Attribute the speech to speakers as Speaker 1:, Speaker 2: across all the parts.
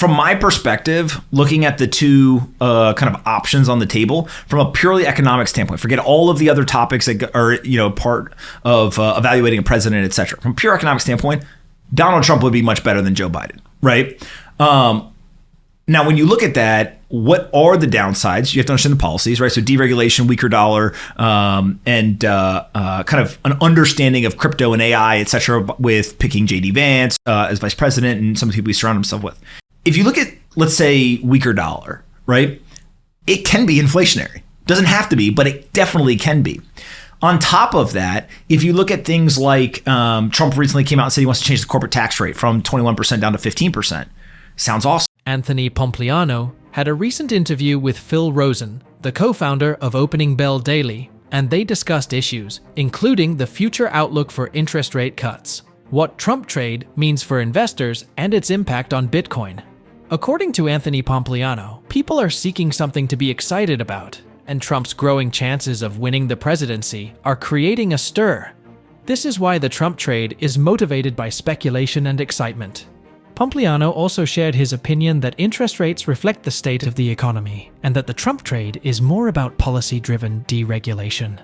Speaker 1: from my perspective, looking at the two kind of options on the table from a purely economic standpoint, forget all of the other topics that are part of evaluating a president, et cetera. From a pure economic standpoint, Donald Trump would be much better than Joe Biden, right? Now, when you look at that, what are the downsides? You have to understand the policies, right? So deregulation, weaker dollar, and kind of an understanding of crypto and AI, et cetera, with picking J.D. Vance as vice president and some of the people he surrounded himself with. If you look at, let's say, weaker dollar, right? It can be inflationary. Doesn't have to be, but it definitely can be. On top of that, if you look at things like Trump recently came out and said he wants to change the corporate tax rate from 21% down to 15%. Sounds awesome.
Speaker 2: Anthony Pompliano had a recent interview with Phil Rosen, the co-founder of Opening Bell Daily, and they discussed issues, including the future outlook for interest rate cuts, what Trump trade means for investors, and its impact on Bitcoin. According to Anthony Pompliano, people are seeking something to be excited about, and Trump's growing chances of winning the presidency are creating a stir. This is why the Trump trade is motivated by speculation and excitement. Pompliano also shared his opinion that interest rates reflect the state of the economy, and that the Trump trade is more about policy-driven deregulation.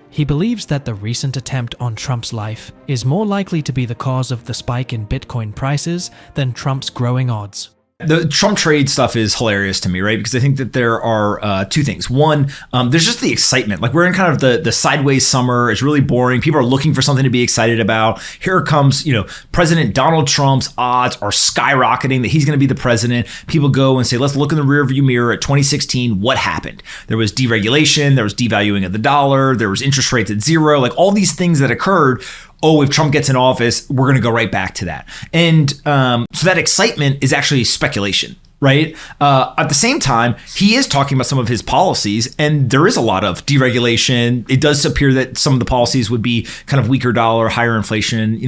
Speaker 2: He believes that the recent attempt on Trump's life is more likely to be the cause of the spike in Bitcoin prices than Trump's growing odds.
Speaker 1: The Trump trade stuff is hilarious to me, right? Because I think that there are two things. One, there's just the excitement. Like we're in kind of the sideways summer. It's really boring. People are looking for something to be excited about. Here comes, President Donald Trump's odds are skyrocketing that he's going to be the president. People go and say, let's look in the rearview mirror at 2016. What happened? There was deregulation. There was devaluing of the dollar. There was interest rates at zero. Like all these things that occurred. Oh, if Trump gets in office, we're going to go right back to that. And so that excitement is actually speculation, right? At the same time, he is talking about some of his policies, and there is a lot of deregulation. It does appear that some of the policies would be kind of weaker dollar, higher inflation,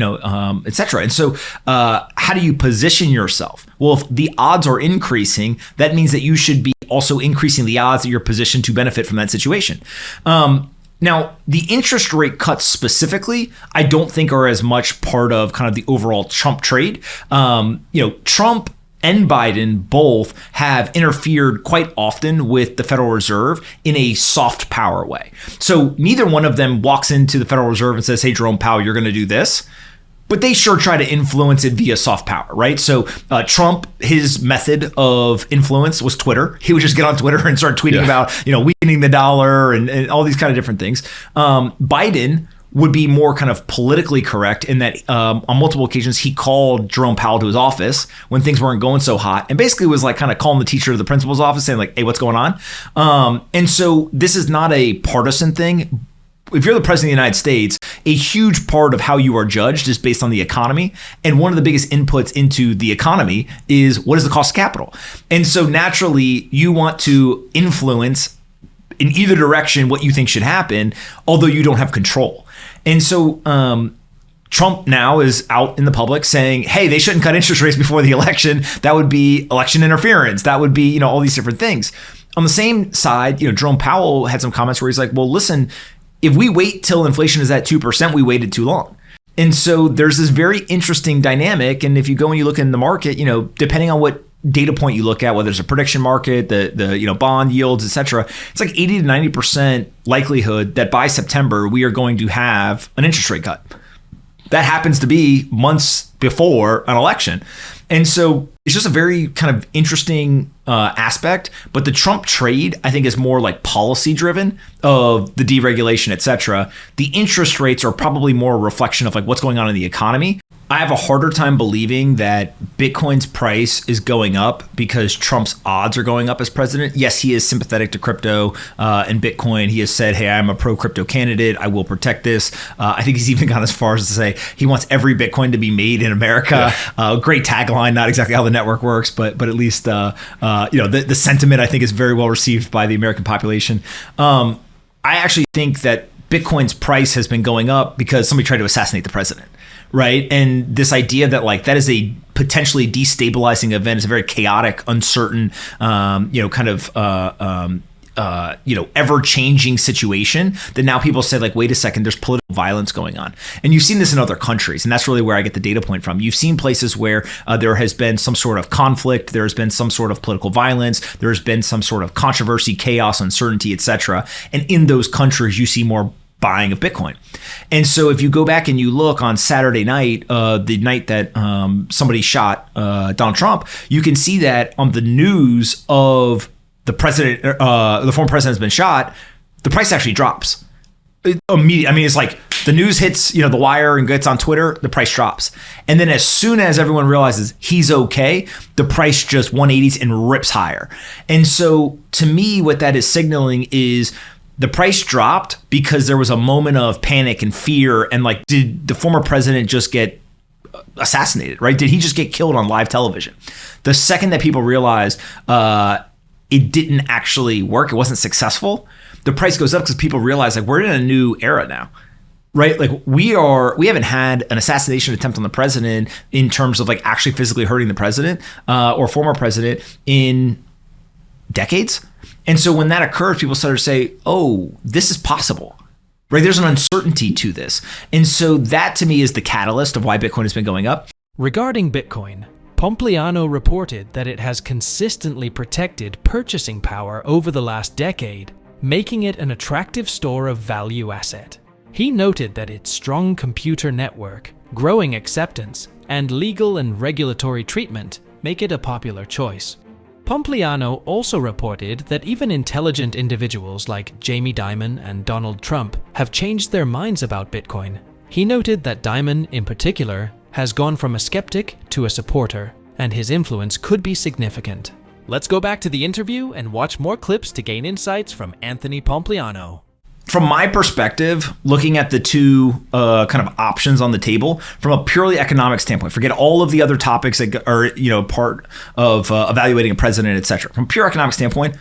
Speaker 1: et cetera. And so how do you position yourself? Well, if the odds are increasing, that means that you should be also increasing the odds that you're positioned to benefit from that situation. Now, the interest rate cuts specifically, I don't think are as much part of kind of the overall Trump trade. Trump and Biden both have interfered quite often with the Federal Reserve in a soft power way. So neither one of them walks into the Federal Reserve and says, hey, Jerome Powell, you're going to do this. But they sure try to influence it via soft power, right? So Trump, his method of influence was Twitter. He would just get on Twitter and start tweeting about, weakening the dollar and all these kind of different things. Biden would be more kind of politically correct in that on multiple occasions, he called Jerome Powell to his office when things weren't going so hot and basically was like kind of calling the teacher to the principal's office saying like, hey, what's going on? And so this is not a partisan thing. If you're the president of the United States, a huge part of how you are judged is based on the economy. And one of the biggest inputs into the economy is what is the cost of capital? And so naturally, you want to influence in either direction what you think should happen, although you don't have control. And so Trump now is out in the public saying, hey, they shouldn't cut interest rates before the election. That would be election interference. That would be, all these different things. On the same side, Jerome Powell had some comments where he's like, well, listen, if we wait till inflation is at 2%, we waited too long. And so there's this very interesting dynamic. And if you go and you look in the market, depending on what data point you look at, whether it's a prediction market, the bond yields, et cetera, it's like 80 to 90% likelihood that by September, we are going to have an interest rate cut. That happens to be months before an election. And so it's just a very kind of interesting aspect. But the Trump trade, I think, is more like policy driven of the deregulation, et cetera. The interest rates are probably more a reflection of like what's going on in the economy. I have a harder time believing that Bitcoin's price is going up because Trump's odds are going up as president. Yes, he is sympathetic to crypto and Bitcoin. He has said, hey, I'm a pro-crypto candidate. I will protect this. I think he's even gone as far as to say he wants every Bitcoin to be made in America. Yeah. Great tagline, not exactly how the network works, but at least the sentiment, I think, is very well received by the American population. I actually think that Bitcoin's price has been going up because somebody tried to assassinate the president. Right. And this idea that like that is a potentially destabilizing event is a very chaotic, uncertain, kind of ever-changing situation, that now people say, like, wait a second, there's political violence going on. And you've seen this in other countries, and that's really where I get the data point from. You've seen places where there has been some sort of conflict, there's been some sort of political violence, there's been some sort of controversy, chaos, uncertainty, etc. And in those countries, you see more buying of Bitcoin. And so if you go back and you look on Saturday night, the night that somebody shot Donald Trump, you can see that on the news of the former president has been shot, the price actually drops immediately. I mean, it's like the news hits, the wire and gets on Twitter, the price drops. And then as soon as everyone realizes he's okay, the price just 180s and rips higher. And so to me, what that is signaling is the price dropped because there was a moment of panic and fear. And like, did the former president just get assassinated, right? Did he just get killed on live television? The second that people realized it didn't actually work, it wasn't successful, the price goes up because people realize, like, we're in a new era now, right? Like, we haven't had an assassination attempt on the president in terms of like actually physically hurting the president or former president in decades. And so when that occurs, people start to say, oh, this is possible, right? There's an uncertainty to this. And so that to me is the catalyst of why Bitcoin has been going up.
Speaker 2: Regarding Bitcoin, Pompliano reported that it has consistently protected purchasing power over the last decade, making it an attractive store of value asset. He noted that its strong computer network, growing acceptance, and legal and regulatory treatment make it a popular choice. Pompliano also reported that even intelligent individuals like Jamie Dimon and Donald Trump have changed their minds about Bitcoin. He noted that Dimon, in particular, has gone from a skeptic to a supporter, and his influence could be significant. Let's go back to the interview and watch more clips to gain insights from Anthony Pompliano.
Speaker 1: From my perspective, looking at the two kind of options on the table from a purely economic standpoint, forget all of the other topics that are part of evaluating a president, et cetera. From a pure economic standpoint,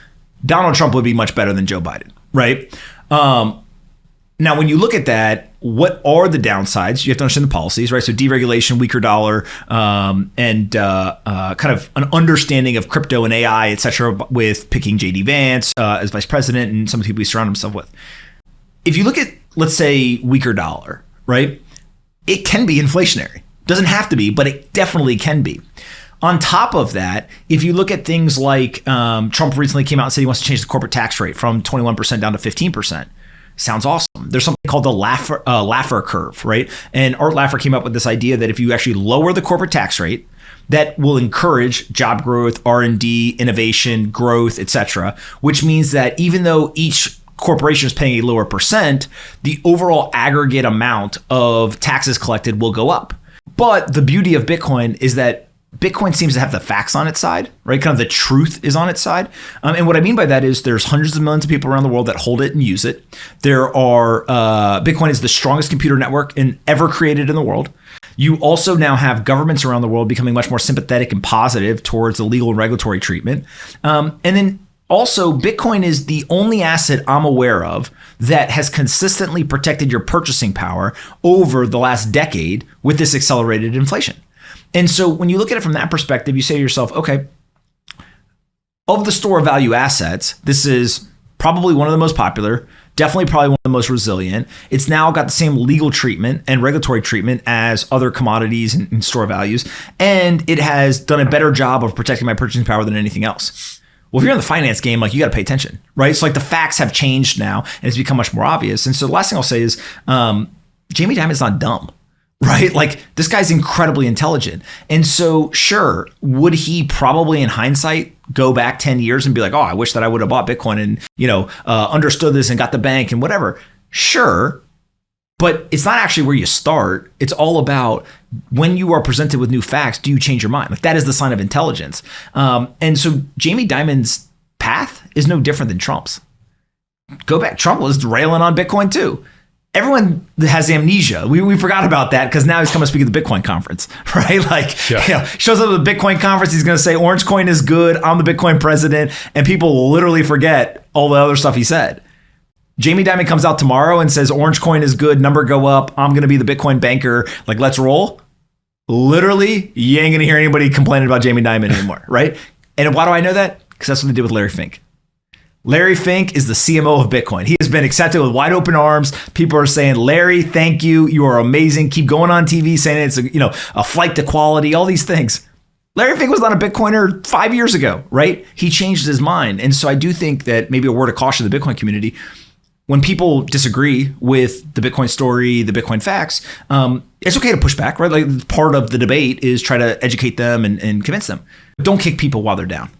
Speaker 1: Donald Trump would be much better than Joe Biden, right? Now, when you look at that, what are the downsides? You have to understand the policies, right? So deregulation, weaker dollar, and kind of an understanding of crypto and AI, et cetera, with picking J.D. Vance as vice president and some of the people he surrounded himself with. If you look at, let's say, weaker dollar, right, it can be inflationary. Doesn't have to be, but it definitely can be. On top of that, if you look at things like Trump recently came out and said he wants to change the corporate tax rate from 21% down to 15%. Sounds awesome. There's something called the Laffer curve, right? And Art Laffer came up with this idea that if you actually lower the corporate tax rate, that will encourage job growth, R&D, innovation, growth, et cetera, which means that even though each corporation is paying a lower percent, the overall aggregate amount of taxes collected will go up. But the beauty of Bitcoin is that Bitcoin seems to have the facts on its side, right? Kind of the truth is on its side. And what I mean by that is there's hundreds of millions of people around the world that hold it and use it. There are, Bitcoin is the strongest computer network ever created in the world. You also now have governments around the world becoming much more sympathetic and positive towards the legal and regulatory treatment. And then also, Bitcoin is the only asset I'm aware of that has consistently protected your purchasing power over the last decade with this accelerated inflation. And so when you look at it from that perspective, you say to yourself, okay, of the store of value assets, this is probably one of the most popular, definitely probably one of the most resilient. It's now got the same legal treatment and regulatory treatment as other commodities and store values. And it has done a better job of protecting my purchasing power than anything else. Well, if you're in the finance game, like, you got to pay attention, right? So like the facts have changed now and it's become much more obvious. And so the last thing I'll say is Jamie Dimon's not dumb. Right? Like, this guy's incredibly intelligent. And so, sure, would he probably in hindsight go back 10 years and be like, oh, I wish that I would have bought Bitcoin and, understood this and got the bank and whatever. Sure. But it's not actually where you start. It's all about when you are presented with new facts, do you change your mind? Like, that is the sign of intelligence. And so Jamie Dimon's path is no different than Trump's. Go back. Trump was railing on Bitcoin too. Everyone has amnesia. We forgot about that because now he's coming to speak at the Bitcoin conference, right? Like, shows up at the Bitcoin conference, he's going to say, Orange coin is good, I'm the Bitcoin president, and people will literally forget all the other stuff he said. Jamie Dimon comes out tomorrow and says, Orange coin is good, number go up, I'm going to be the Bitcoin banker, like, let's roll. Literally, you ain't going to hear anybody complaining about Jamie Dimon anymore, right? And why do I know that? Because that's what they did with Larry Fink. Larry Fink is the CMO of Bitcoin. He has been accepted with wide open arms. People are saying, Larry, thank you. You are amazing. Keep going on TV saying it's a flight to quality, all these things. Larry Fink was not a Bitcoiner 5 years ago, right? He changed his mind. And so I do think that maybe a word of caution to the Bitcoin community, when people disagree with the Bitcoin story, the Bitcoin facts, it's okay to push back, right? Like part of the debate is try to educate them and convince them. But don't kick people while they're down,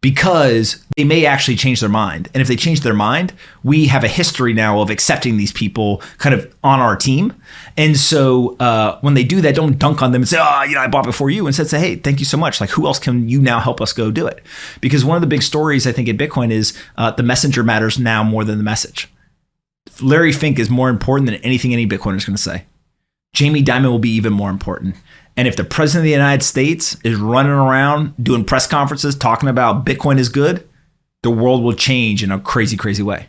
Speaker 1: because they may actually change their mind. And if they change their mind, we have a history now of accepting these people kind of on our team. And so when they do that, don't dunk on them and say, I bought before you. Instead say, hey, thank you so much. Like, who else can you now help us go do it? Because one of the big stories, I think, in Bitcoin is the messenger matters now more than the message. Larry Fink is more important than anything any Bitcoiner is going to say. Jamie Dimon will be even more important. And if the president of the United States is running around doing press conferences talking about Bitcoin is good, the world will change in a crazy, crazy way.